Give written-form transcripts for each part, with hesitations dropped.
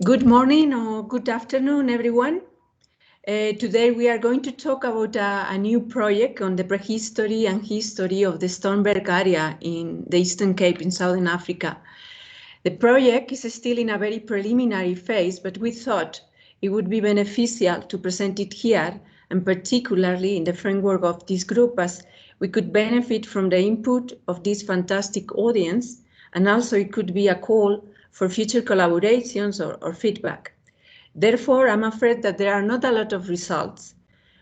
Good morning or good afternoon, everyone. Today we are going to talk about a new project on the prehistory and history of the Stormberg area in the Eastern Cape in Southern Africa. The project is still in a very preliminary phase, but we thought it would be beneficial to present it here, and particularly in the framework of this group, as we could benefit from the input of this fantastic audience, and also it could be a call for future collaborations or feedback. Therefore, I'm afraid that there are not a lot of results,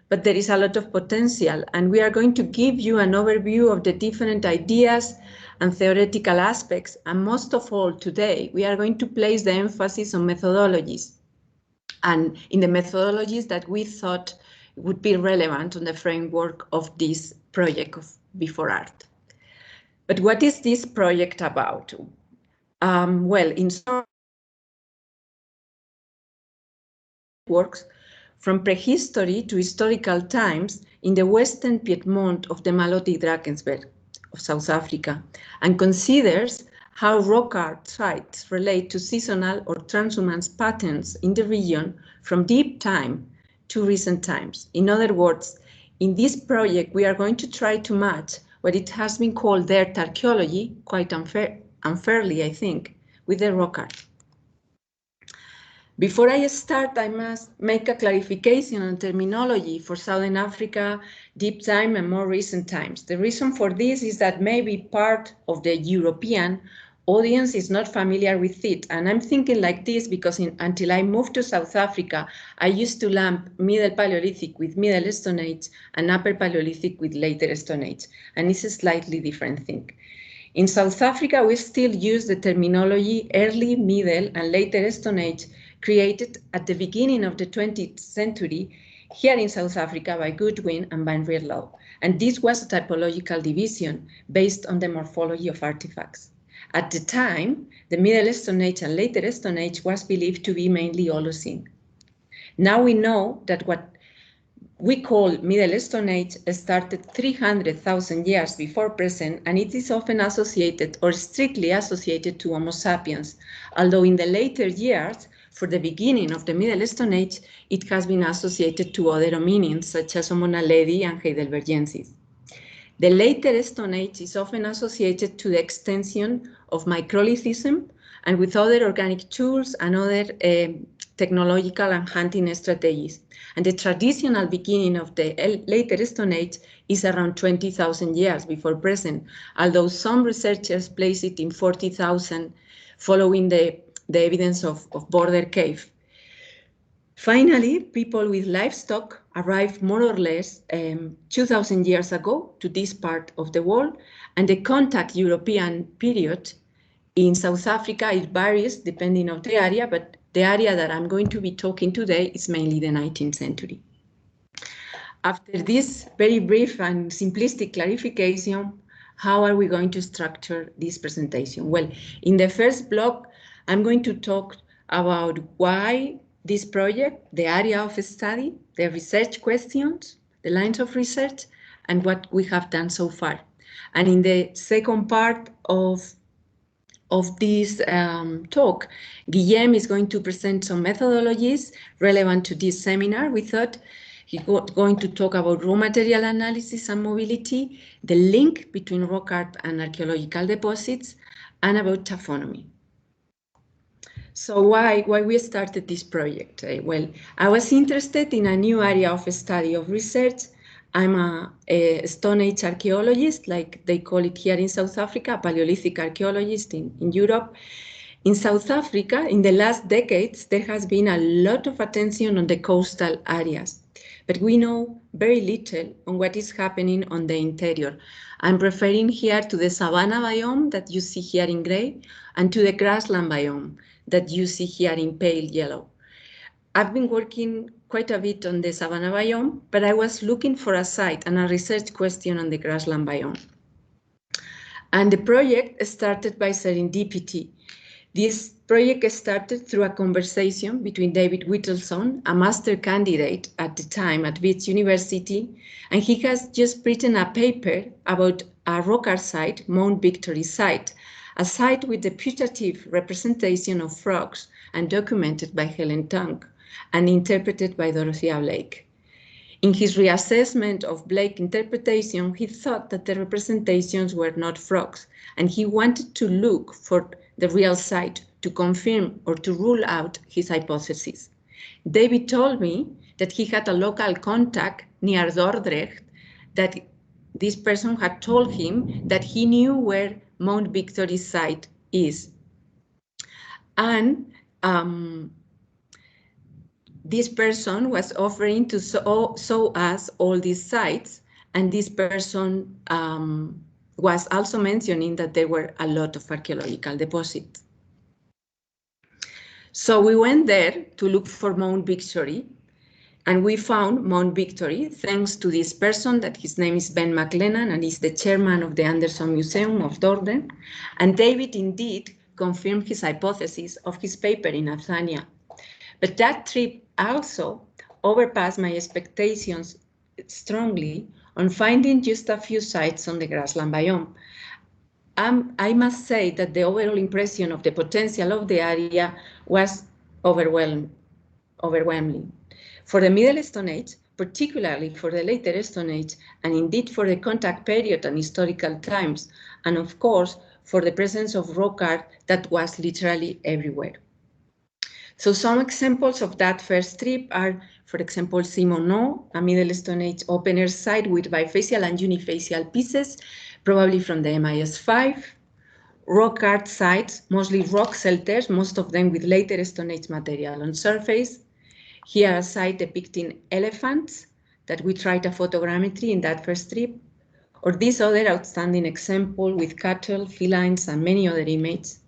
but there is a lot of potential, and we are going to give you an overview of the different ideas and theoretical aspects, and most of all today, we are going to place the emphasis on methodologies, and in the methodologies that we thought would be relevant on the framework of this project of Before Art. But what is this project about? Well, in short, works from prehistory to historical times in the western Piedemonte of the Maloti Drakensberg of South Africa, and considers how rock art sites relate to seasonal or transhumance patterns in the region from deep time to recent times. In other words, in this project, we are going to try to match what it has been called dirt archaeology, quite unfairly, I think, with the rock art. Before I start, I must make a clarification on terminology for Southern Africa, deep time and more recent times. The reason for this is that maybe part of the European audience is not familiar with it. And I'm thinking like this because until I moved to South Africa, I used to lump Middle Paleolithic with Middle Stone Age and Upper Paleolithic with Later Stone Age. And it's a slightly different thing. In South Africa, we still use the terminology Early, Middle, and Later Stone Age, created at the beginning of the 20th century here in South Africa by Goodwin and Van Reerlo. And this was a typological division based on the morphology of artifacts. At the time, the Middle Stone Age and Later Stone Age was believed to be mainly Holocene. Now we know that what we call Middle Stone Age started 300,000 years before present, and it is often associated or strictly associated to Homo sapiens, although in the later years, for the beginning of the Middle Stone Age, it has been associated to other hominins such as Homo naledi and heidelbergensis. The Later Stone Age is often associated to the extension of microlithism and with other organic tools and other technological and hunting strategies. And the traditional beginning of the Later Stone Age is around 20,000 years before present, although some researchers place it in 40,000 following the evidence of Border Cave. Finally, people with livestock arrived more or less 2,000 years ago to this part of the world, and the contact European period in South Africa, it varies depending on the area, but the area that I'm going to be talking today is mainly the 19th century. After this very brief and simplistic clarification, how are we going to structure this presentation? Well, in the first block, I'm going to talk about why this project, the area of study, the research questions, the lines of research, and what we have done so far. And in the second part of this talk, Guilhem is going to present some methodologies relevant to this seminar. We thought he's going to talk about raw material analysis and mobility, the link between rock art and archaeological deposits, and about taphonomy. So why we started this project? Well, I was interested in a new area of study of research. I'm a Stone Age archaeologist, like they call it here in South Africa, a Paleolithic archaeologist in Europe. In South Africa, in the last decades, there has been a lot of attention on the coastal areas, but we know very little on what is happening on the interior. I'm referring here to the savanna biome that you see here in gray, and to the grassland biome that you see here in pale yellow. I've been working quite a bit on the savanna biome, but I was looking for a site and a research question on the grassland biome. And the project started by serendipity. This project started through a conversation between David Whittleson, a master candidate at the time at Wits University, and he has just written a paper about a rock art site, Mount Victory site, a site with the putative representation of frogs and documented by Helen Tunk and interpreted by Dorothea Blake. In his reassessment of Blake's interpretation, he thought that the representations were not frogs, and he wanted to look for the real site to confirm or to rule out his hypothesis. David told me that he had a local contact near Dordrecht, that this person had told him that he knew where Mount Victory's site is. And this person was offering to show us all these sites, and this person was also mentioning that there were a lot of archaeological deposits. So we went there to look for Mount Victory, and we found Mount Victory thanks to this person, that his name is Ben McLennan, and he's the chairman of the Anderson Museum of Dordrecht. And David indeed confirmed his hypothesis of his paper in Athania. But that trip also overpassed my expectations strongly on finding just a few sites on the grassland biome. I must say that the overall impression of the potential of the area was overwhelming. For the Middle Stone Age, particularly for the later Stone Age, and indeed for the contact period and historical times, and of course for the presence of rock art that was literally everywhere. So some examples of that first trip are, for example, Simoneau, a Middle Stone Age open-air site with bifacial and unifacial pieces, probably from the MIS5. Rock art sites, mostly rock shelters, most of them with later Stone Age material on surface. Here a site depicting elephants that we tried a photogrammetry in that first trip. Or this other outstanding example with cattle, felines, and many other images.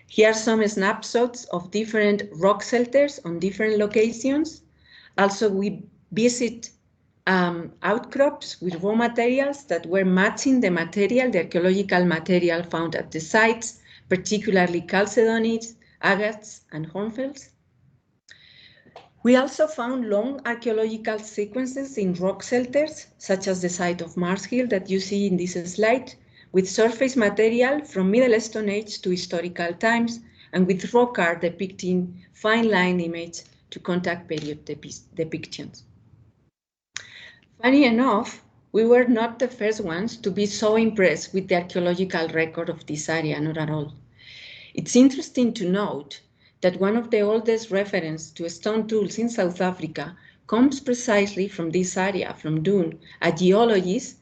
Here are some snapshots of different rock shelters on different locations. Also, we visit outcrops with raw materials that were matching the material, the archaeological material found at the sites, particularly chalcedonids, agates, and hornfels. We also found long archaeological sequences in rock shelters, such as the site of Mars Hill that you see in this slide, with surface material from Middle Stone Age to historical times, and with rock art depicting fine line image to contact period depictions. Funny enough, we were not the first ones to be so impressed with the archaeological record of this area, not at all. It's interesting to note that one of the oldest references to stone tools in South Africa comes precisely from this area, from Doon, a geologist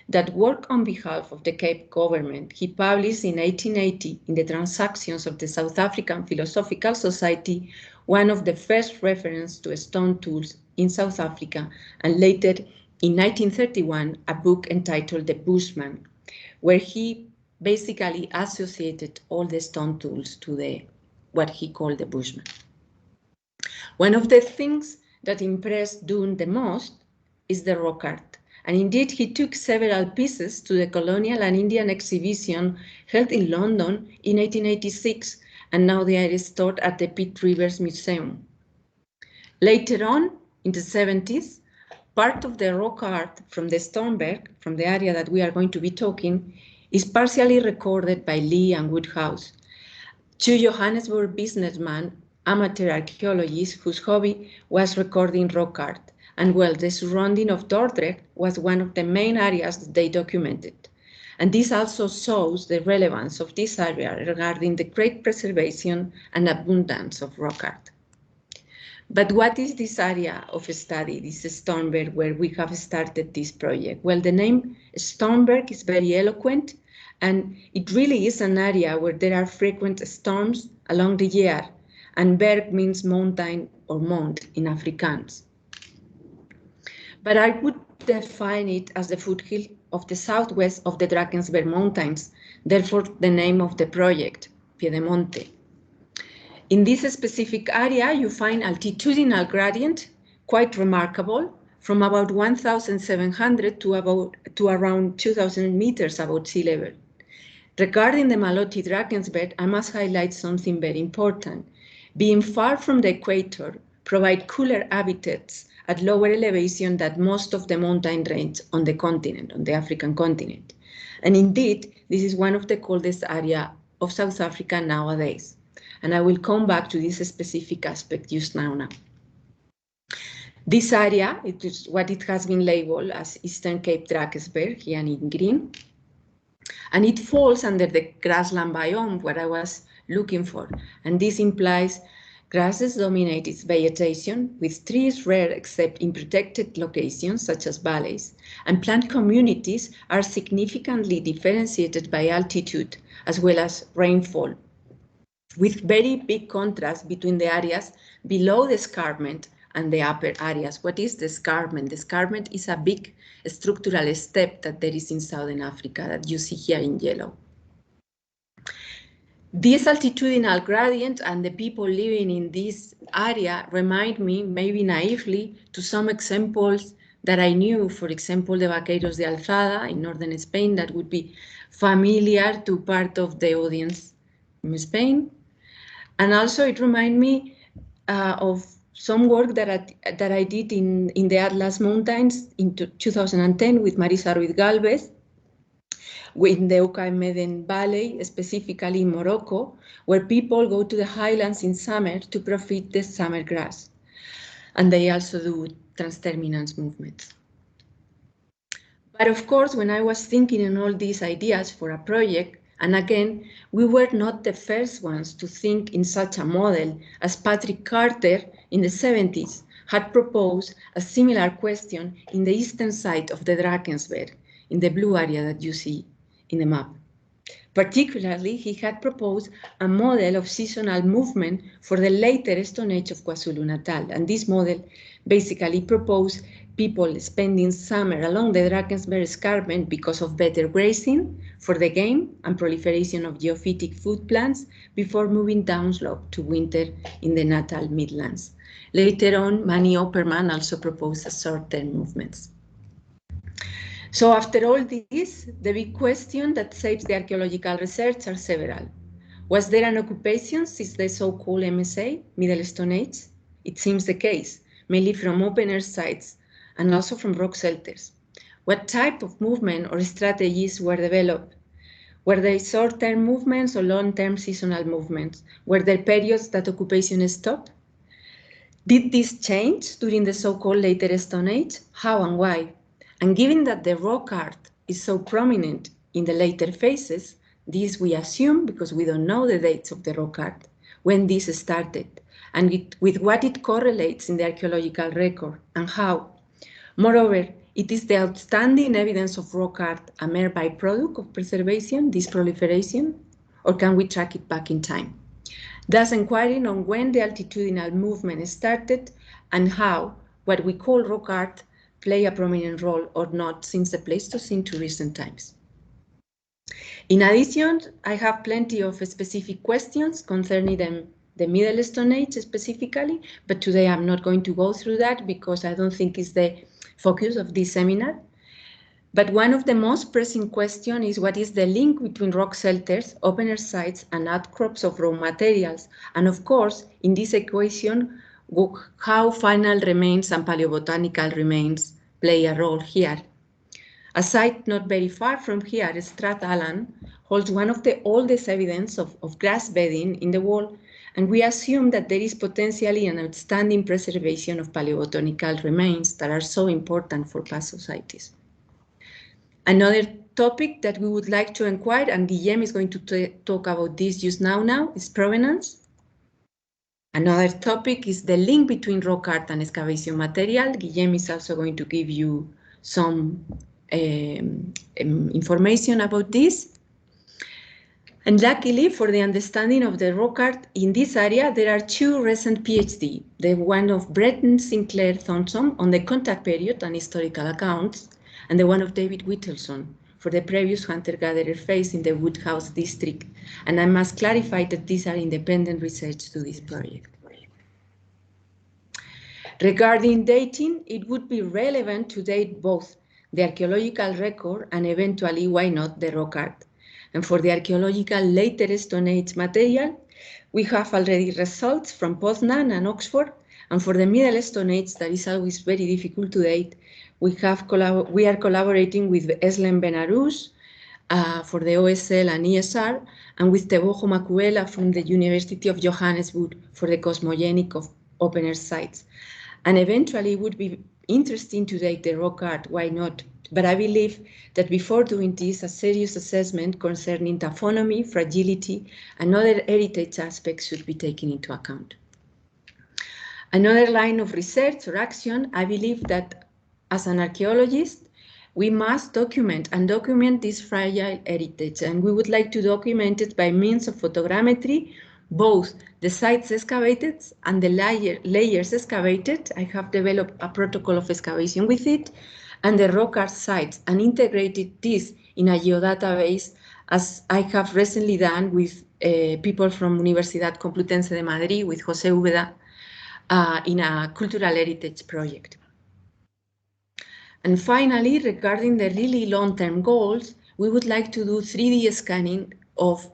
that worked on behalf of the Cape government. He published in 1880 in the Transactions of the South African Philosophical Society, one of the first references to stone tools in South Africa, and later in 1931, a book entitled The Bushman, where he basically associated all the stone tools to what he called the Bushman. One of the things that impressed Doon the most is the rock art. And indeed, he took several pieces to the colonial and Indian exhibition held in London in 1886, and now they are stored at the Pitt Rivers Museum. Later on, in the 70s, part of the rock art from the Stoneberg, from the area that we are going to be talking, is partially recorded by Lee and Woodhouse, two Johannesburg businessmen, amateur archaeologists whose hobby was recording rock art. And well, the surrounding of Dordrecht was one of the main areas that they documented. And this also shows the relevance of this area regarding the great preservation and abundance of rock art. But what is this area of study, this Stoneberg, where we have started this project? Well, the name Stoneberg is very eloquent, and it really is an area where there are frequent storms along the year, and berg means mountain or mount in Afrikaans. But I would define it as the foothill of the southwest of the Drakensberg mountains, therefore the name of the project, Piedemonte. In this specific area, you find altitudinal gradient, quite remarkable, from about 1,700 to around 2,000 meters above sea level. Regarding the Maloti Drakensberg, I must highlight something very important. Being far from the equator, provide cooler habitats at lower elevation than most of the mountain range on the continent, on the African continent. And indeed, this is one of the coldest areas of South Africa nowadays. And I will come back to this specific aspect just now. This area, it is what it has been labeled as Eastern Cape Drakensberg, here in green. And it falls under the grassland biome, what I was looking for. And this implies grasses dominate its vegetation, with trees rare except in protected locations, such as valleys. And plant communities are significantly differentiated by altitude, as well as rainfall, with very big contrast between the areas below the escarpment and the upper areas. What is the escarpment? The escarpment is a big structural step that there is in Southern Africa that you see here in yellow. This altitudinal gradient and the people living in this area remind me, maybe naively, to some examples that I knew. For example, the Vaqueiros de Alzada in northern Spain, that would be familiar to part of the audience from Spain. And also it reminds me of some work that I did in the Atlas Mountains in 2010 with Marisa Ruiz Galvez, in the Oka-Meden Valley, specifically in Morocco, where people go to the highlands in summer to profit the summer grass. And they also do transterminance movements. But of course, when I was thinking on all these ideas for a project, and again, we were not the first ones to think in such a model, as Patrick Carter in the 70s had proposed a similar question in the eastern side of the Drakensberg, in the blue area that you see in the map. Particularly, he had proposed a model of seasonal movement for the later Stone Age of KwaZulu-Natal. And this model basically proposed people spending summer along the Drakensberg escarpment because of better grazing for the game and proliferation of geophytic food plants before moving downslope to winter in the Natal Midlands. Later on, Manny Opperman also proposed short-term movements. So after all this, the big question that shapes the archaeological research are several. Was there an occupation since the so-called MSA, Middle Stone Age? It seems the case, mainly from open-air sites and also from rock shelters. What type of movement or strategies were developed? Were they short-term movements or long-term seasonal movements? Were there periods that occupation stopped? Did this change during the so-called later Stone Age? How and why? And given that the rock art is so prominent in the later phases, this we assume, because we don't know the dates of the rock art, when this started, and with what it correlates in the archaeological record, and how. Moreover, it is the outstanding evidence of rock art a mere byproduct of preservation, this proliferation, or can we track it back in time? Thus, inquiring on when the altitudinal movement started and how what we call rock art play a prominent role or not since the Pleistocene to recent times. In addition, I have plenty of specific questions concerning the Middle Stone Age specifically, but today I'm not going to go through that because I don't think it's the focus of this seminar. But one of the most pressing questions is what is the link between rock shelters, open-air sites, and outcrops of raw materials? And of course, in this equation, how final remains and paleobotanical remains play a role here. A site not very far from here, Strat Allan, holds one of the oldest evidence of grass bedding in the world, and we assume that there is potentially an outstanding preservation of paleobotanical remains that are so important for past societies. Another topic that we would like to inquire, and Guilhem is going to talk about this just now, is provenance. Another topic is the link between rock art and excavation material. Guilhem is also going to give you some information about this. And luckily, for the understanding of the rock art in this area, there are two recent PhD, the one of Bretton Sinclair Thompson on the contact period and historical accounts, and the one of David Whittleson for the previous hunter-gatherer phase in the Woodhouse district. And I must clarify that these are independent research to this project. Regarding dating, it would be relevant to date both the archaeological record and eventually, why not, the rock art. And for the archaeological later Stone Age material, we have already results from Poznan and Oxford, and for the Middle Stone Age, that is always very difficult to date, we are collaborating with Eslem Benarous for the OSL and ESR, and with Teboho Macuela from the University of Johannesburg for the cosmogenic of open-air sites. And eventually it would be interesting to take the rock art, why not? But I believe that before doing this, a serious assessment concerning taphonomy, fragility, and other heritage aspects should be taken into account. Another line of research or action, I believe that as an archaeologist, we must document this fragile heritage, and we would like to document it by means of photogrammetry, both the sites excavated and the layers excavated. I have developed a protocol of excavation with it, and the rock art sites, and integrated this in a geodatabase, as I have recently done with people from Universidad Complutense de Madrid, with José Úbeda, in a cultural heritage project. And finally, regarding the really long-term goals, we would like to do 3D scanning of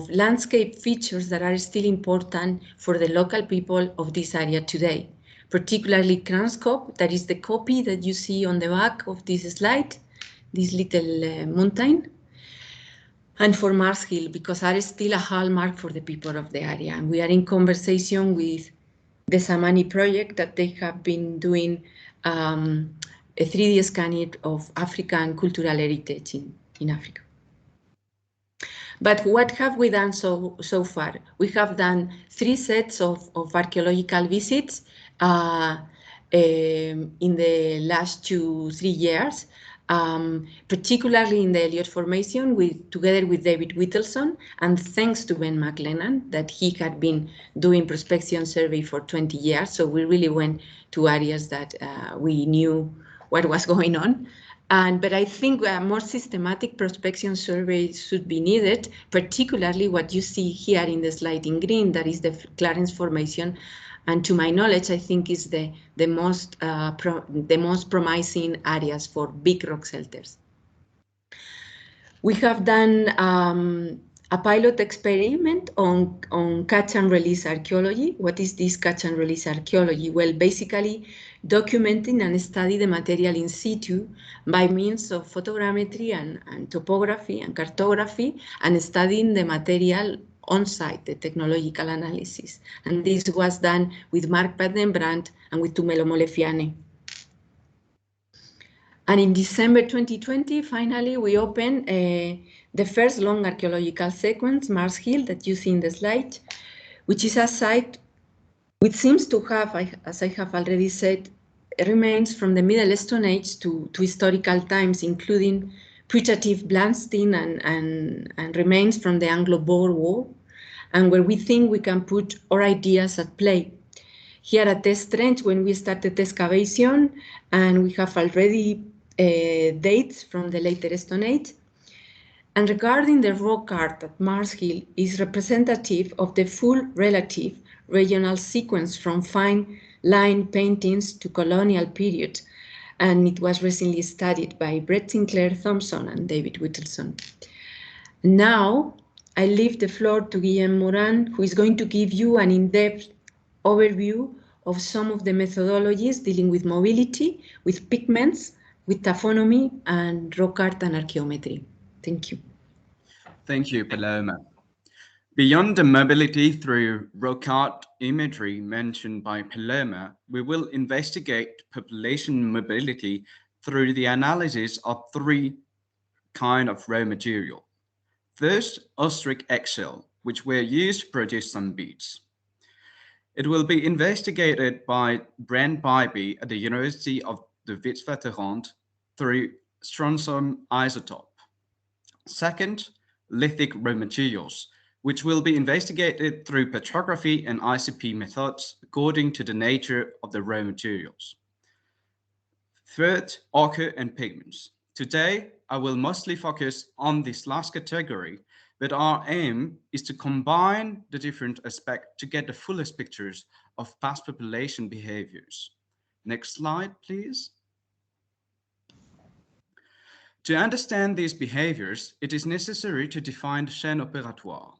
landscape features that are still important for the local people of this area today, particularly Kranskop, that is the copy that you see on the back of this slide, this little mountain, and for Mars Hill, because are still a hallmark for the people of the area. And we are in conversation with the Samani project that they have been doing a 3D scanning of African cultural heritage in Africa. But what have we done so far? We have done 3 sets of archaeological visits in the last 2-3 years, particularly in the Elliott Formation, together with David Whittleson, and thanks to Ben McLennan, that he had been doing prospection survey for 20 years. So we really went to areas that we knew what was going on. But I think a more systematic prospection survey should be needed, particularly what you see here in the slide in green, that is the Clarence Formation. And to my knowledge, I think is the most promising areas for big rock shelters. We have done a pilot experiment on catch and release archaeology. What is this catch and release archaeology? Well, basically documenting and study the material in situ by means of photogrammetry and topography and cartography, and studying the material on site, the technological analysis. And this was done with Mark Paddenbrand and with Tumelo Molefyane. And in December 2020, finally, we opened the first long archaeological sequence, Mars Hill, that you see in the slide, which is a site which seems to have, as I have already said, remains from the Middle Stone Age to historical times, including putative blasting and remains from the Anglo-Boer War, and where we think we can put our ideas at play. Here at Test Trench, when we started excavation, and we have already dates from the later Stone Age. And regarding the rock art at Mars Hill is representative of the full relative regional sequence from fine line paintings to colonial period. And it was recently studied by Brett Sinclair Thompson and David Whittleson. Now, I leave the floor to Guilhem Mauran, who is going to give you an in-depth overview of some of the methodologies dealing with mobility, with pigments, with taphonomy, and rock art and archaeometry. Thank you. Thank you, Paloma. Beyond the mobility through rock art imagery mentioned by Paloma, we will investigate population mobility through the analysis of 3 kinds of raw material. First, ostrich eggshell, which were used to produce some beads. It will be investigated by Brent Bybee at the University of the Witwatersrand through strontium isotope. Second, lithic raw materials, which will be investigated through petrography and ICP methods according to the nature of the raw materials. Third, ochre and pigments. Today, I will mostly focus on this last category, but our aim is to combine the different aspects to get the fullest pictures of past population behaviors. Next slide, please. To understand these behaviors, it is necessary to define the chaîne opératoire.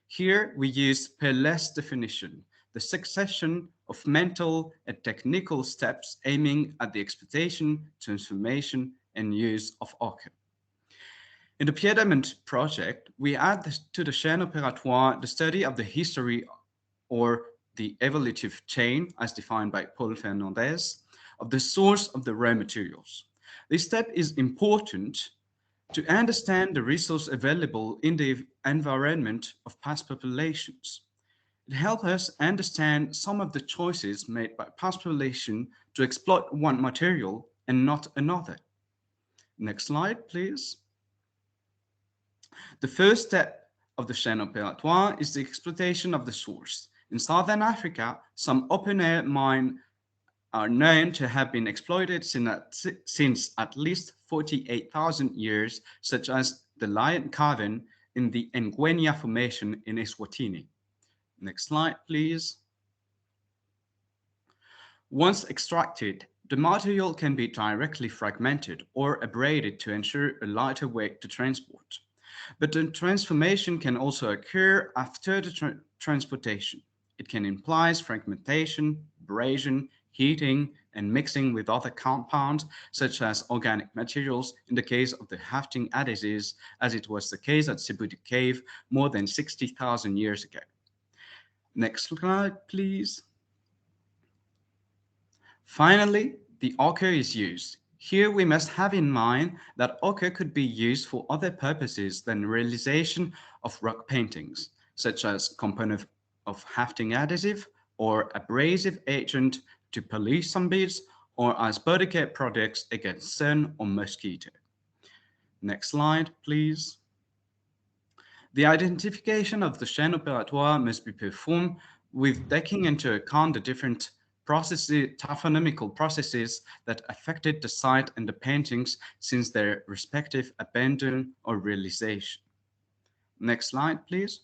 Here we use Perlet's definition, the succession of mental and technical steps aiming at the exploitation, transformation, and use of ochre. In the Piedemonte project, we add to the chain opératoire the study of the history or the evolutive chain, as defined by Paul Fernandez, of the source of the raw materials. This step is important to understand the resource available in the environment of past populations. It helps us understand some of the choices made by past population to exploit one material and not another. Next slide, please. The first step of the chain opératoire is the exploitation of the source. In Southern Africa, some open-air mines are known to have been exploited since at least 48,000 years, such as the Lion Cavern in the Ngwenya Formation in Eswatini. Next slide, please. Once extracted, the material can be directly fragmented or abraded to ensure a lighter weight to transport. But the transformation can also occur after the transportation. It can imply fragmentation, abrasion, heating, and mixing with other compounds, such as organic materials in the case of the hafting adhesives, as it was the case at Sibuti Cave more than 60,000 years ago. Next slide, please. Finally, the ochre is used. Here we must have in mind that ochre could be used for other purposes than realization of rock paintings, such as component of hafting adhesive or abrasive agent to polish some beads, or as body care products against sun or mosquito. Next slide, please. The identification of the chain opératoire must be performed with taking into account the different taphonomical processes that affected the site and the paintings since their respective abandon or realization. Next slide, please.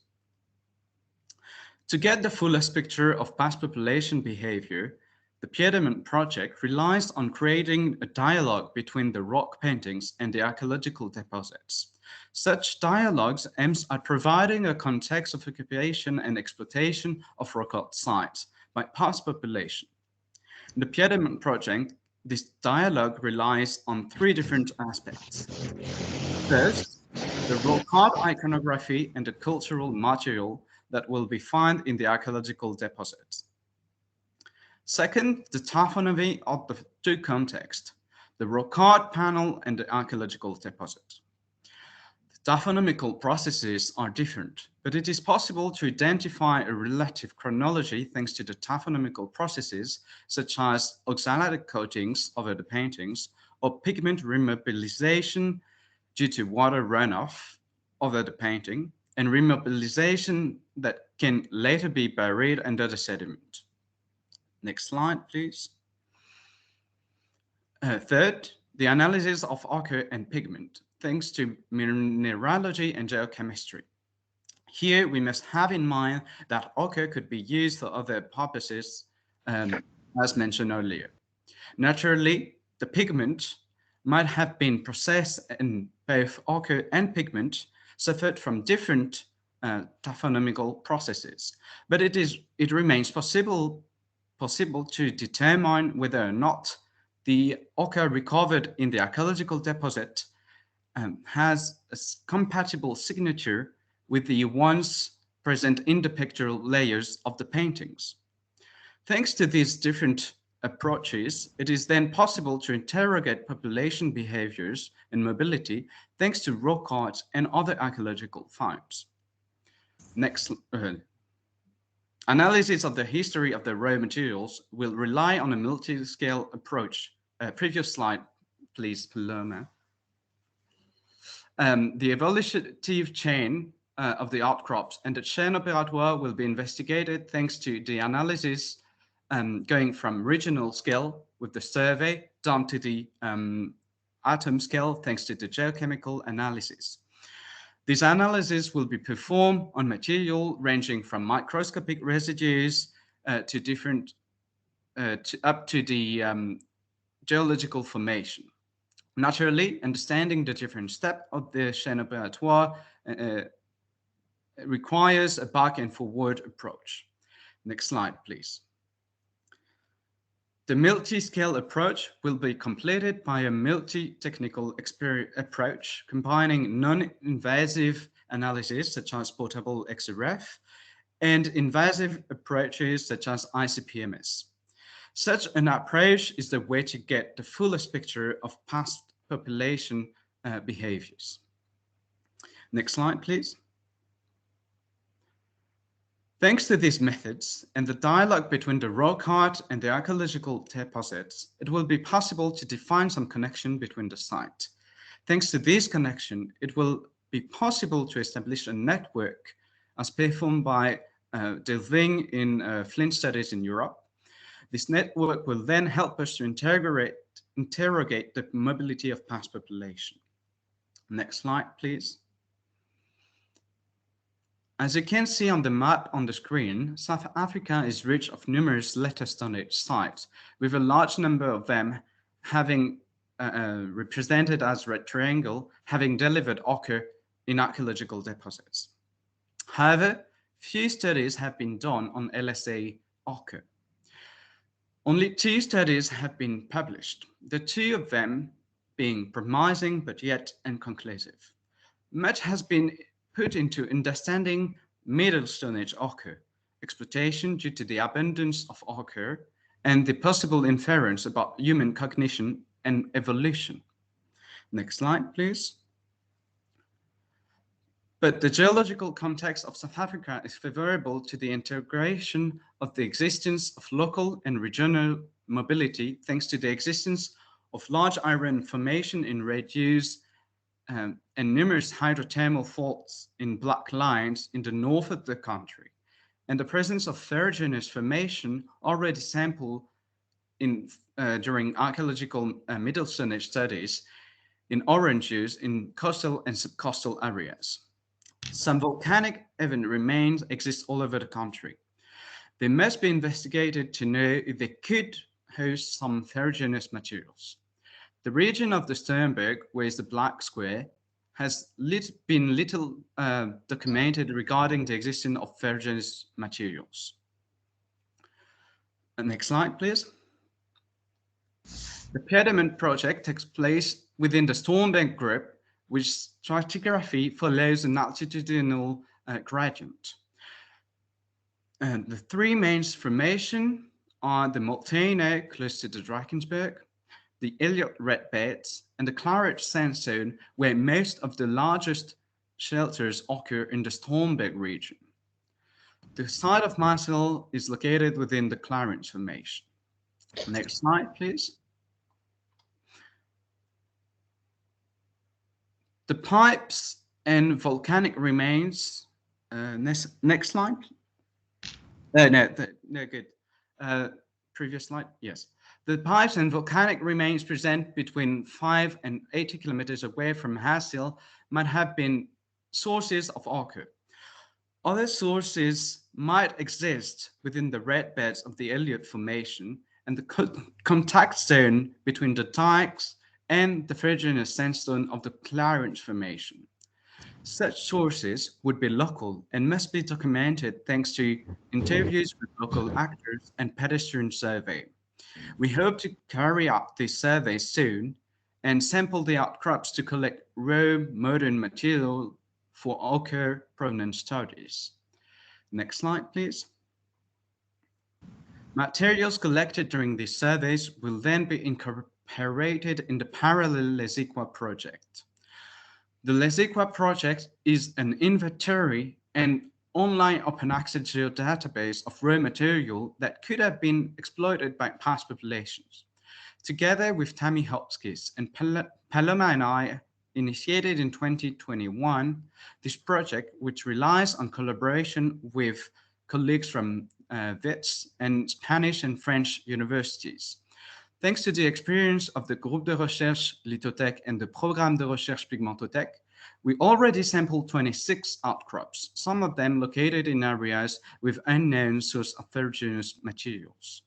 To get the fullest picture of past population behavior, the Piedemonte project relies on creating a dialogue between the rock paintings and the archaeological deposits. Such dialogues aims at providing a context of occupation and exploitation of rock art sites by past population. In the Piedemonte project, this dialogue relies on three different aspects. First, the rock art iconography and the cultural material that will be found in the archaeological deposits. Second, the taphonomy of the two contexts, the rock art panel and the archaeological deposit. The taphonomical processes are different, but it is possible to identify a relative chronology thanks to the taphonomical processes, such as oxalic coatings over the paintings or pigment remobilization due to water runoff over the painting, and remobilization that can later be buried under the sediment. Next slide, please. Third, the analysis of ochre and pigment, thanks to mineralogy and geochemistry. Here, we must have in mind that ochre could be used for other purposes, as mentioned earlier. Naturally, the pigment might have been processed, and both ochre and pigment suffered from different taphonomical processes, but it remains possible to determine whether or not the ochre recovered in the archaeological deposit has a compatible signature with the ones present in the pictorial layers of the paintings. Thanks to these different approaches, it is then possible to interrogate population behaviors and mobility thanks to rock art and other archaeological finds. Next, analysis of the history of the raw materials will rely on a multiscale approach. Previous slide, please, Paloma. The evolutive chain of the outcrops and the chain opératoire will be investigated thanks to the analysis going from regional scale with the survey down to the atom scale thanks to the geochemical analysis. This analysis will be performed on material ranging from microscopic residues up to the geological formation. Naturally, understanding the different steps of the chain opératoire requires a back and forward approach. Next slide, please. The multi-scale approach will be completed by a multi-technical approach combining non-invasive analysis such as portable XRF and invasive approaches such as ICP-MS. Such an approach is the way to get the fullest picture of past population behaviors. Next slide, please. Thanks to these methods and the dialogue between the rock art and the archaeological deposits, it will be possible to define some connection between the sites. Thanks to this connection, it will be possible to establish a network as performed by Delving in flint studies in Europe. This network will then help us to interrogate the mobility of past population. Next slide, please. As you can see on the map on the screen, South Africa is rich of numerous later Stone sites, with a large number of them having represented as red triangle, having delivered ochre in archaeological deposits. However, few studies have been done on LSA ochre. Only 2 studies have been published, the 2 of them being promising but yet inconclusive. Much has been put into understanding Middle Stone Age ochre, exploitation due to the abundance of ochre, and the possible inference about human cognition and evolution. Next slide, please. But the geological context of South Africa is favorable to the integration of the existence of local and regional mobility thanks to the existence of large iron formation in red hues and numerous hydrothermal faults in black lines in the north of the country, and the presence of ferruginous formation already sampled during archaeological Middle Stone Age studies in orange hues in coastal and subcoastal areas. Some volcanic even remains exist all over the country. They must be investigated to know if they could host some ferruginous materials. The region of the Sternberg, where is the black square, has been little documented regarding the existence of ferruginous materials. Next slide, please. The Piedemonte project takes place within the Sternberg group, which stratigraphy follows an altitudinal gradient. And the 3 main formations are the Molefyane close to the Drakensberg, the Elliott red beds, and the Claridge sandstone, where most of the largest shelters occur in the Sternberg region. The site of Marcel is located within the Claridge formation. Next slide, please. The pipes and volcanic remains. Next slide. No, good. Previous slide. Yes. The pipes and volcanic remains present between 5 and 80 kilometers away from Hasil might have been sources of ochre. Other sources might exist within the red beds of the Elliott formation and the contact zone between the dikes and the ferruginous sandstone of the Claridge formation. Such sources would be local and must be documented thanks to interviews with local actors and pedestrian survey. We hope to carry out this survey soon and sample the outcrops to collect raw modern material for ochre provenance studies. Next slide, please. Materials collected during these surveys will then be incorporated in the parallel Leswika project. The Leswika project is an inventory and online open access geodatabase of raw material that could have been exploited by past populations. Together with Tammy Hopkins and Paloma and I initiated in 2021, this project, which relies on collaboration with colleagues from Wits and Spanish and French universities. Thanks to the experience of the Groupe de Recherche Lithothèque and the Programme de Recherche Pigmentothèque, we already sampled 26 outcrops, some of them located in areas with unknown source of ferruginous materials.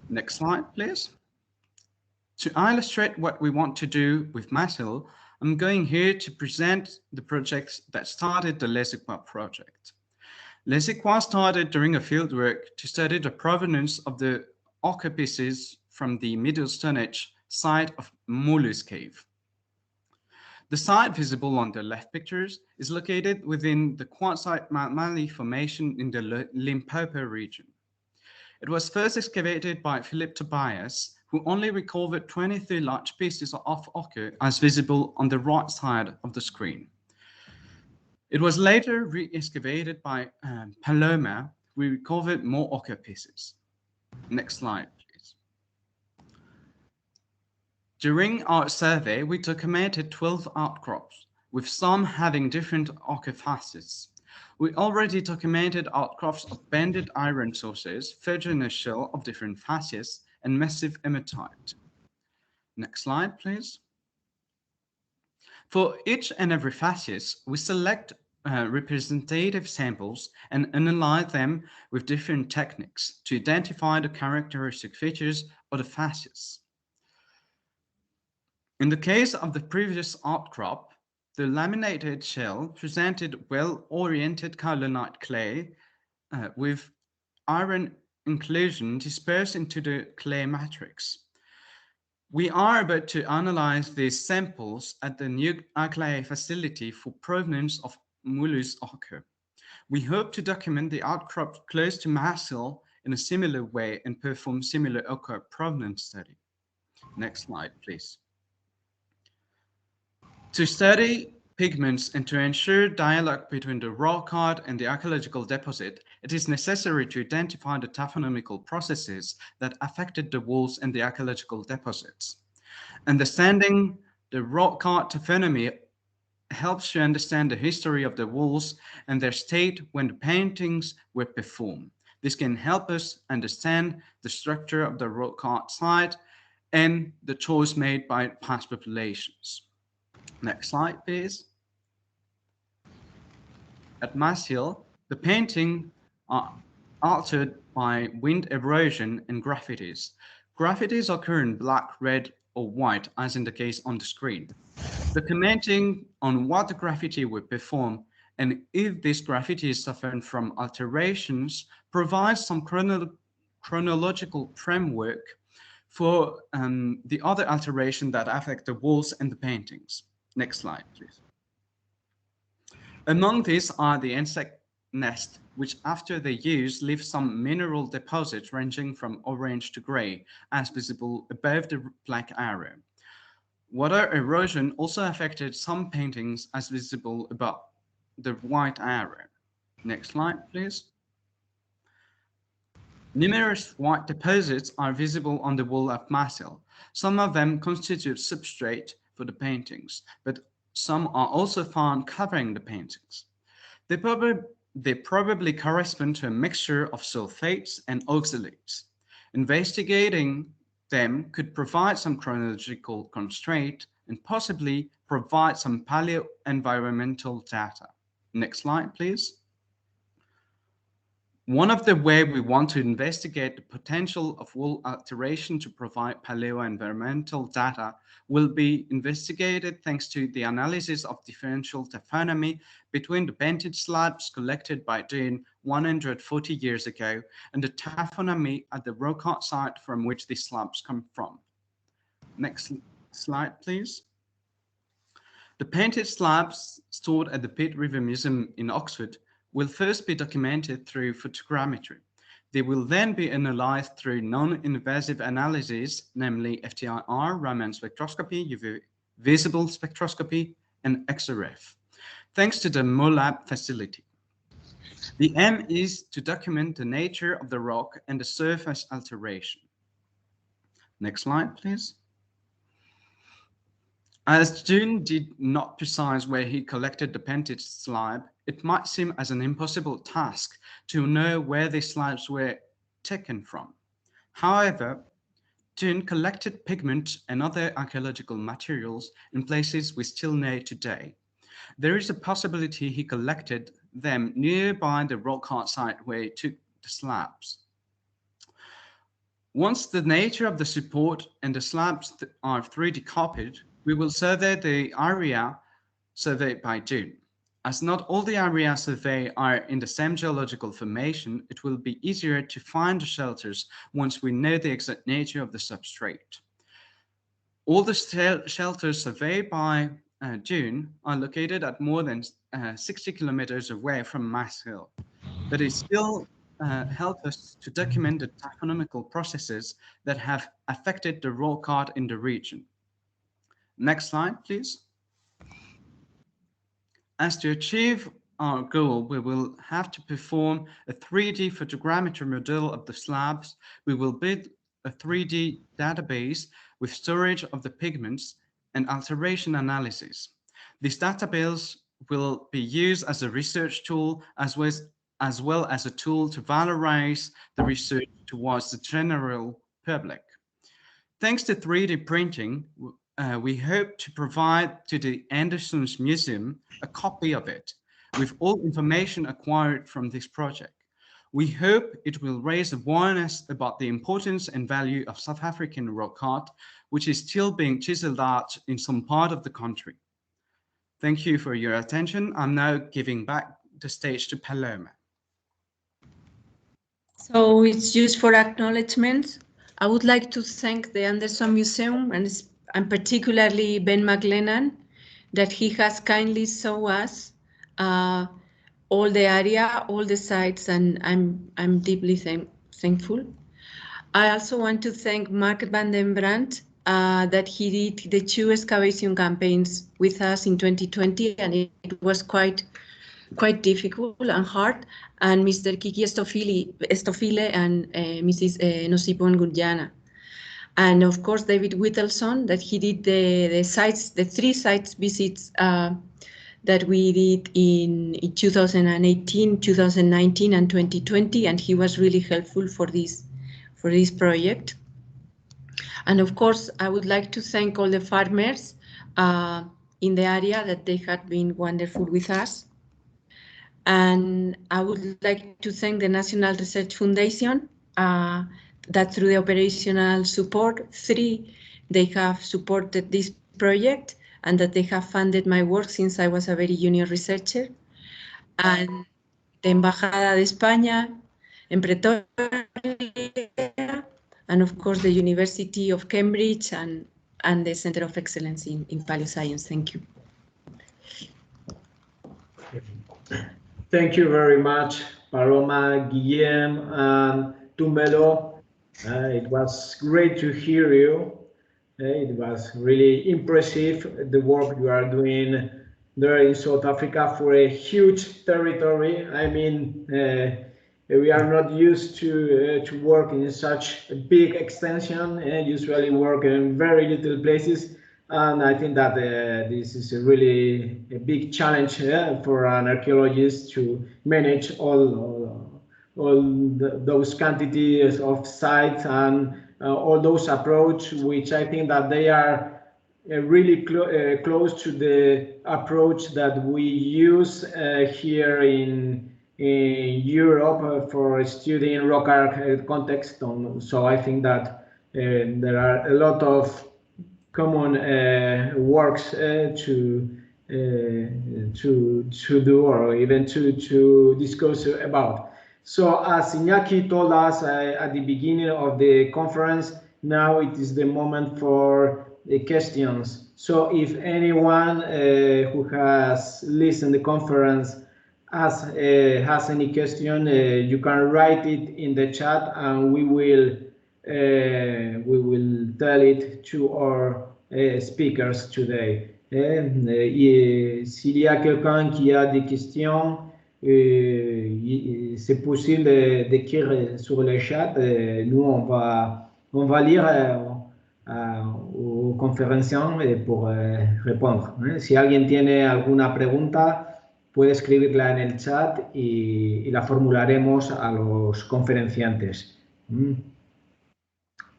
Next slide, please. To illustrate what we want to do with Marcel, I'm going here to present the projects that started the Leswika project. Leswika started during a fieldwork to study the provenance of the ochre pieces from the Middle Stone Age site of Multiscale. The site visible on the left pictures is located within the quartzite Mount Mali formation in the Limpopo region. It was first excavated by Philip Tobias, who only recovered 23 large pieces of ochre as visible on the right side of the screen. It was later re-excavated by Paloma, who recovered more ochre pieces. Next slide, please. During our survey, we documented 12 outcrops, with some having different ochre facets. We already documented outcrops of banded iron sources, ferruginous shell of different facets, and massive hematite. Next slide, please. For each and every facet, we select representative samples and analyze them with different techniques to identify the characteristic features of the facets. In the case of the previous outcrop, the laminated shell presented well-oriented kaolinite clay with iron inclusion dispersed into the clay matrix. We are about to analyze these samples at the new clay facility for provenance of Mulus ochre. We hope to document the outcrop close to Marseille in a similar way and perform similar ochre provenance study. Next slide, please. To study pigments and to ensure dialogue between the rock art and the archaeological deposit, it is necessary to identify the taphonomical processes that affected the walls and the archaeological deposits. Understanding the rock art taphonomy helps to understand the history of the walls and their state when the paintings were performed. This can help us understand the structure of the rock art site and the choice made by past populations. Next slide, please. At Marseille, the paintings are altered by wind erosion and graffitis. Graffitis occur in black, red, or white, as in the case on the screen. The commenting on what the graffiti will perform and if this graffiti is suffering from alterations provides some chronological framework for the other alterations that affect the walls and the paintings. Next slide, please. Among these are the insect nest, which after their use leave some mineral deposits ranging from orange to gray, as visible above the black arrow. Water erosion also affected some paintings as visible above the white arrow. Next slide, please. Numerous white deposits are visible on the wall of Marseille. Some of them constitute substrate for the paintings, but some are also found covering the paintings. They probably correspond to a mixture of sulfates and oxalates. Investigating them could provide some chronological constraint and possibly provide some paleo-environmental data. Next slide, please. One of the ways we want to investigate the potential of wall alteration to provide paleo-environmental data will be investigated thanks to the analysis of differential taphonomy between the painted slabs collected by Dune 140 years ago and the taphonomy at the rock art site from which these slabs come from. Next slide, please. The painted slabs stored at the Pitt River Museum in Oxford will first be documented through photogrammetry. They will then be analyzed through non-invasive analyses, namely FTIR, Raman spectroscopy, UV visible spectroscopy, and XRF, thanks to the MOLAB facility. The aim is to document the nature of the rock and the surface alteration. Next slide, please. As Dune did not precise where he collected the painted slab, it might seem as an impossible task to know where these slabs were taken from. However, Dune collected pigment and other archaeological materials in places we still know today. There is a possibility he collected them nearby the rock art site where he took the slabs. Once the nature of the support and the slabs are 3D copied, we will survey the area surveyed by Dune. As not all the areas surveyed are in the same geological formation, it will be easier to find the shelters once we know the exact nature of the substrate. All the shelters surveyed by June are located at more than 60 kilometers away from Mass Hill, but it still helps us to document the taxonomical processes that have affected the rock art in the region. Next slide, please. As to achieve our goal, we will have to perform a 3D photogrammetry model of the slabs. We will build a 3D database with storage of the pigments and alteration analysis. This database will be used as a research tool as well as a tool to valorize the research towards the general public. Thanks to 3D printing, we hope to provide to the Andersons Museum a copy of it with all information acquired from this project. We hope it will raise awareness about the importance and value of South African rock art, which is still being chiseled out in some part of the country. Thank you for your attention. I'm now giving back the stage to Paloma. So it's just for acknowledgements. I would like to thank the Anderson Museum and particularly Ben McLennan, that he has kindly shown us all the area, all the sites, and I'm deeply thankful. I also want to thank Mark van den Brandt that he did the 2 excavation campaigns with us in 2020, and it was quite difficult and hard, and Mr. Kiki Estofile and Mrs. Nosipon Gurjana. And of course, David Whittleson, that he did the 3 sites visits that we did in 2018, 2019, and 2020, and he was really helpful for this project. And of course, I would like to thank all the farmers in the area that they have been wonderful with us. And I would like to thank the National Research Foundation that through the operational support 3, they have supported this project and that they have funded my work since I was a very junior researcher. And the Embajada de España en Pretoria, and of course the University of Cambridge and the Center of Excellence in Paleoscience. Thank you. Thank you very much, Paloma, Guilhem, and Tumelo. It was great to hear you. It was really impressive, the work you are doing there in South Africa for a huge territory. I mean, we are not used to work in such a big extension, usually work in very little places. And I think that this is a big challenge for an archaeologist to manage all those quantities of sites and all those approaches, which I think that they are really close to the approach that we use here in Europe for studying rock art context. So I think that there are a lot of common works to do or even to discuss about. So as Iñaki told us at the beginning of the conference, now it is the moment for the questions. So if anyone who has listened to the conference has any question, you can write it in the chat and we will tell it to our speakers today. S'il y a quelqu'un qui a des questions, c'est possible d'écrire sur le chat. Nous, on va lire aux conférenciants pour répondre. Si alguien tiene alguna pregunta, puede escribirla en el chat y la formularemos a los conferenciantes.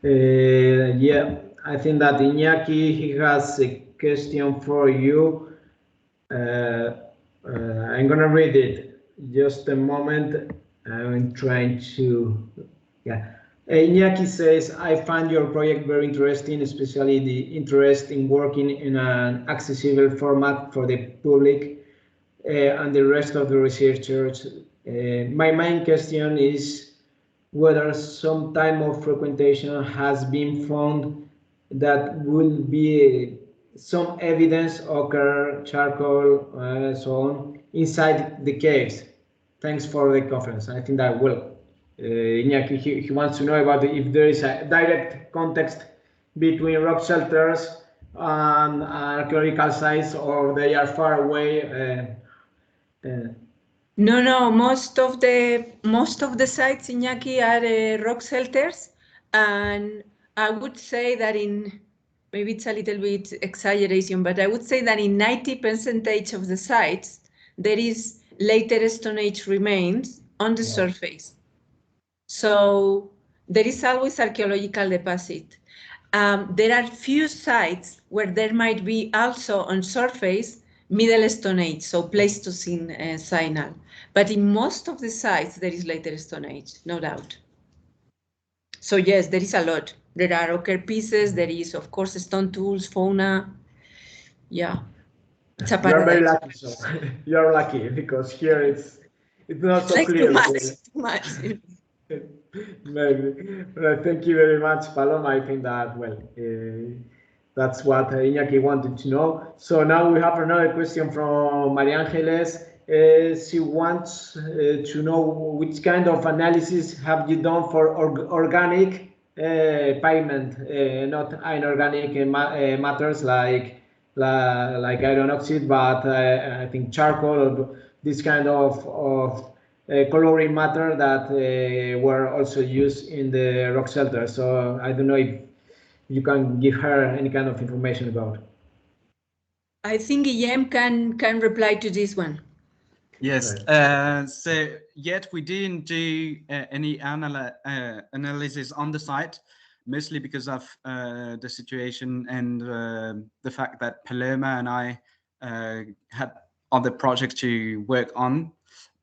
Yeah, I think that Iñaki, he has a question for you. I'm going to read it. Just a moment. I'm trying to, yeah. Iñaki says, I find your project very interesting, especially the interest in working in an accessible format for the public. and the rest of the researchers. My main question is whether some time of frequentation has been found that will be some evidence occur, charcoal, so on, inside the caves. Thanks for the conference. I think that will. Iñaki, he wants to know about if there is a direct context between rock shelters and archaeological sites, or they are far away. No. Most of the sites, Iñaki, are rock shelters, and I would say that maybe it's a little bit exaggeration, but I would say that in 90% of the sites there is later Stone Age remains on the surface. So there is always archaeological deposit. There are few sites where there might be also on surface Middle Stone Age, so Pleistocene signal. But in most of the sites, there is later Stone Age, no doubt. So yes, there is a lot. There are ochre pieces. There is, of course, stone tools, fauna. Yeah, it's a paradise. You're very lucky, so you're lucky because here it's not so like clear. Too much. Maybe. Thank you very much, Paloma. I think that, well, that's what Iñaki wanted to know. So now we have another question from Maria Angeles. She wants to know which kind of analysis have you done for organic pigment, not inorganic matters like iron oxide, but I think charcoal or this kind of coloring matter that were also used in the rock shelter. So I don't know if you can give her any kind of information about. I think Guilhem can reply to this one. Yes. Right. So yet we didn't do any analysis on the site, mostly because of the situation and the fact that Paloma and I had other projects to work on.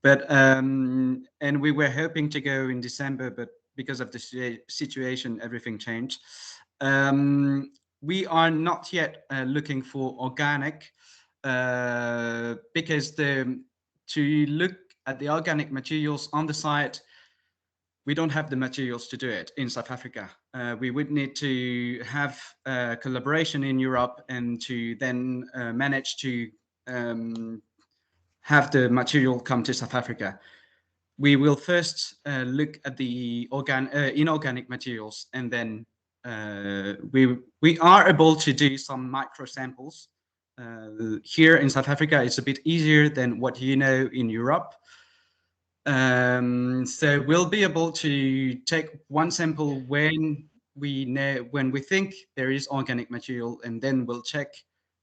But and we were hoping to go in December, but because of the situation, everything changed. We are not yet looking for organic because to look at the organic materials on the site, we don't have the materials to do it in South Africa. We would need to have collaboration in Europe and to then manage to have the material come to South Africa. We will first look at the inorganic materials, and then we are able to do some micro samples. Here in South Africa, it's a bit easier than what you know in Europe. So we'll be able to take one sample when we think there is organic material, and then we'll check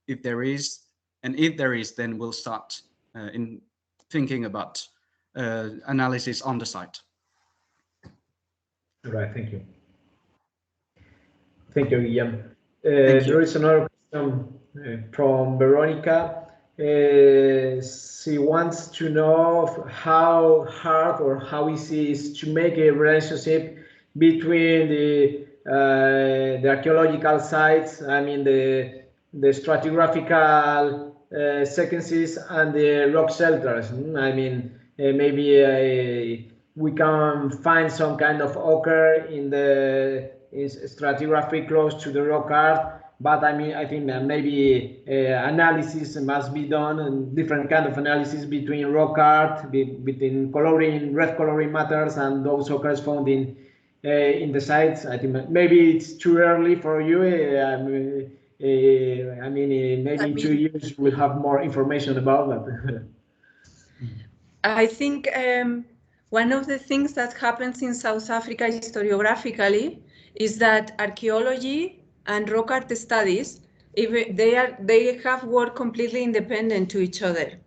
if there is, and if there is, then we'll start in thinking about analysis on the site. All right, thank you. Thank you, Guilhem. Thank you. There is another question from Veronica. She wants to know how hard or how easy it is to make a relationship between the archaeological sites, I mean the stratigraphical sequences and the rock shelters. I mean, maybe we can find some kind of ochre in the stratigraphy close to the rock art, but I mean, I think that maybe analysis must be done, and different kind of analysis between rock art, between coloring, red coloring matters, and those ochres found in the sites. I think maybe it's too early for you. I mean, maybe in 2 years we'll have more information about that. I think one of the things that happens in South Africa historiographically is that archaeology and rock art studies, they have worked completely independent to each other.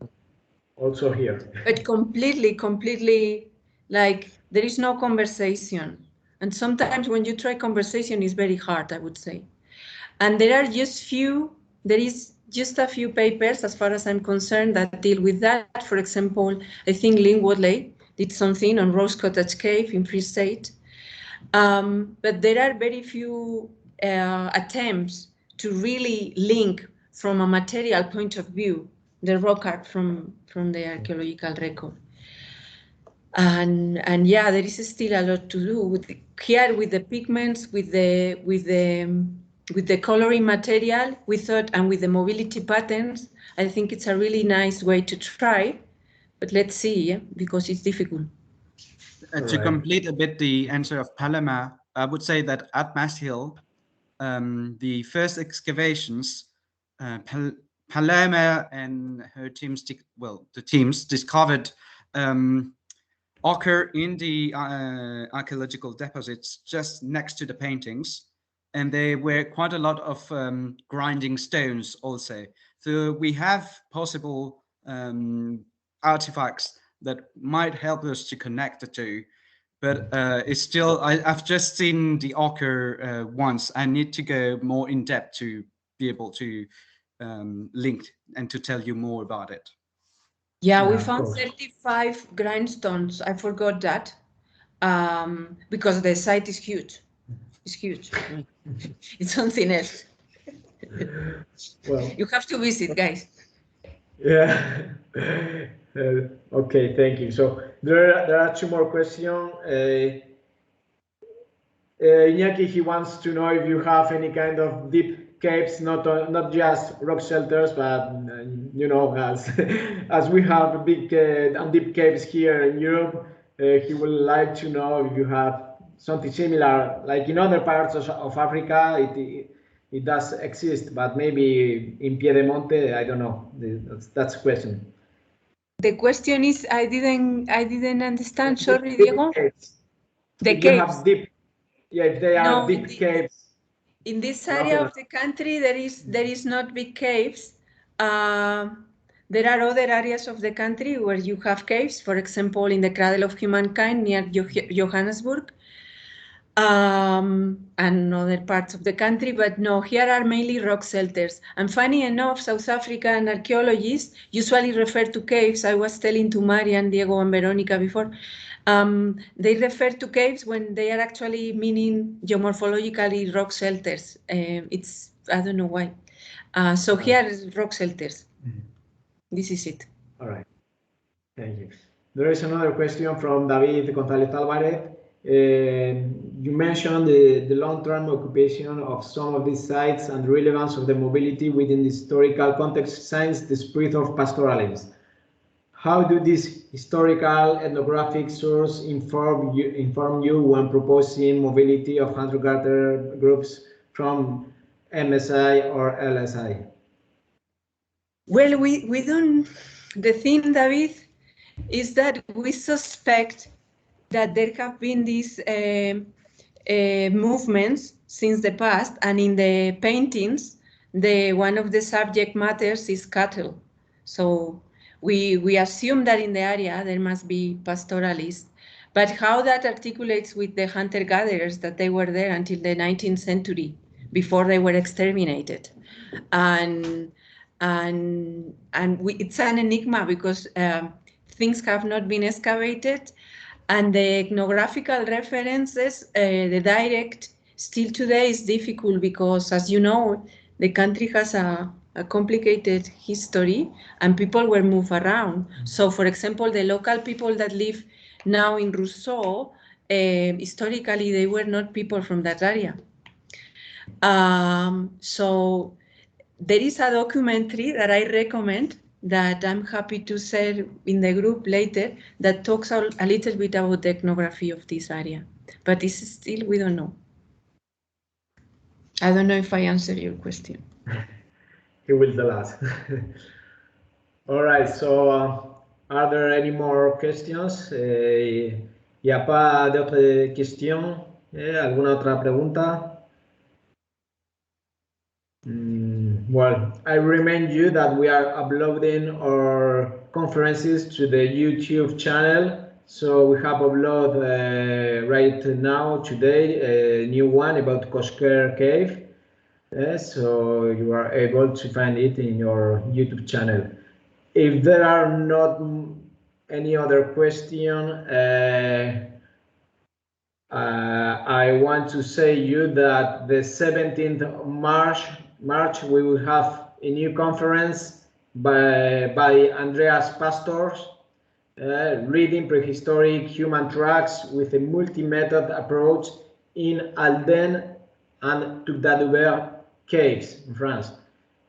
Also here. But completely, like there is no conversation. And sometimes when you try conversation, it's very hard, I would say. And there is just a few papers, as far as I'm concerned, that deal with that. For example, I think Lynn Wadley did something on Rose Cottage Cave in Free State. But there are very few attempts to really link from a material point of view the rock art from the archaeological record. And yeah, there is still a lot to do here with the pigments, with the coloring material. We thought, and with the mobility patterns, I think it's a really nice way to try. But let's see, yeah, because it's difficult. To complete a bit the answer of Paloma, I would say that at Mass Hill, the first excavations, Paloma and her teams, the teams discovered ochre in the archaeological deposits just next to the paintings, and there were quite a lot of grinding stones also. So we have possible artifacts that might help us to connect the two, but it's still, I've just seen the ochre once. I need to go more in depth to be able to link and to tell you more about it. Yeah, we found 35 grindstones. I forgot that because the site is huge. It's huge. It's something else. Well, you have to visit, guys. Yeah. Okay, thank you. So there are two more questions. Iñaki, he wants to know if you have any kind of deep caves, not just rock shelters, but you know, as we have big and deep caves here in Europe, he would like to know if you have something similar, like in other parts of Africa. It does exist, but maybe in Piedemonte, I don't know. That's a question. The question is, I didn't understand. Sorry, Diego. The caves. Yeah, if they are deep caves. In this area of the country, there is not big caves. There are other areas of the country where you have caves. For example, in the Cradle of Humankind near Johannesburg, and other parts of the country. But no, here are mainly rock shelters. And funny enough, South African archaeologists usually refer to caves. I was telling to Marian, Diego, and Veronica before. They refer to caves when they are actually meaning geomorphologically rock shelters. It's, I don't know why. So here is rock shelters. This is it. All right. Thank you. There is another question from David González Álvarez. You mentioned the long-term occupation of some of these sites and the relevance of the mobility within the historical context since the spirit of pastoralism. How do these historical ethnographic sources inform you when proposing mobility of hunter-gatherer groups from MSI or LSI? Well, we don't. The thing, David, is that we suspect that there have been these movements since the past, and in the paintings, one of the subject matters is cattle. So we assume that in the area there must be pastoralists, but how that articulates with the hunter-gatherers that they were there until the 19th century before they were exterminated, and it's an enigma because things have not been excavated, and the ethnographical references, the direct, still today is difficult because, as you know, the country has a complicated history and people were moved around. So, for example, the local people that live now in Rousseau, historically, they were not people from that area. So there is a documentary that I recommend that I'm happy to share in the group later that talks a little bit about the ethnography of this area. But this is still, we don't know. I don't know if I answered your question. He will tell us. All right, so are there any more questions? Il n'y a pas d'autres questions? ¿Alguna otra pregunta? Well, I remind you that we are uploading our conferences to the YouTube channel. So we have uploaded right now, today, a new one about Kosker Cave. So you are able to find it in your YouTube channel. If there are not any other question, I want to say you that the 17th of March we will have a new conference by Andreas Pastors, reading prehistoric human tracks with a multi-method approach in Alden and Tugdadouber caves in France.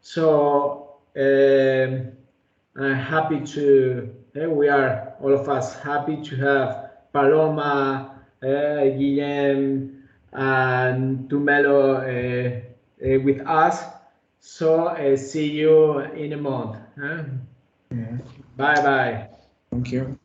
So I'm happy to, we are all of us happy to have Paloma, Guilhem, and Tumelo with us. So see you in a month. Yeah. Bye bye. Thank you.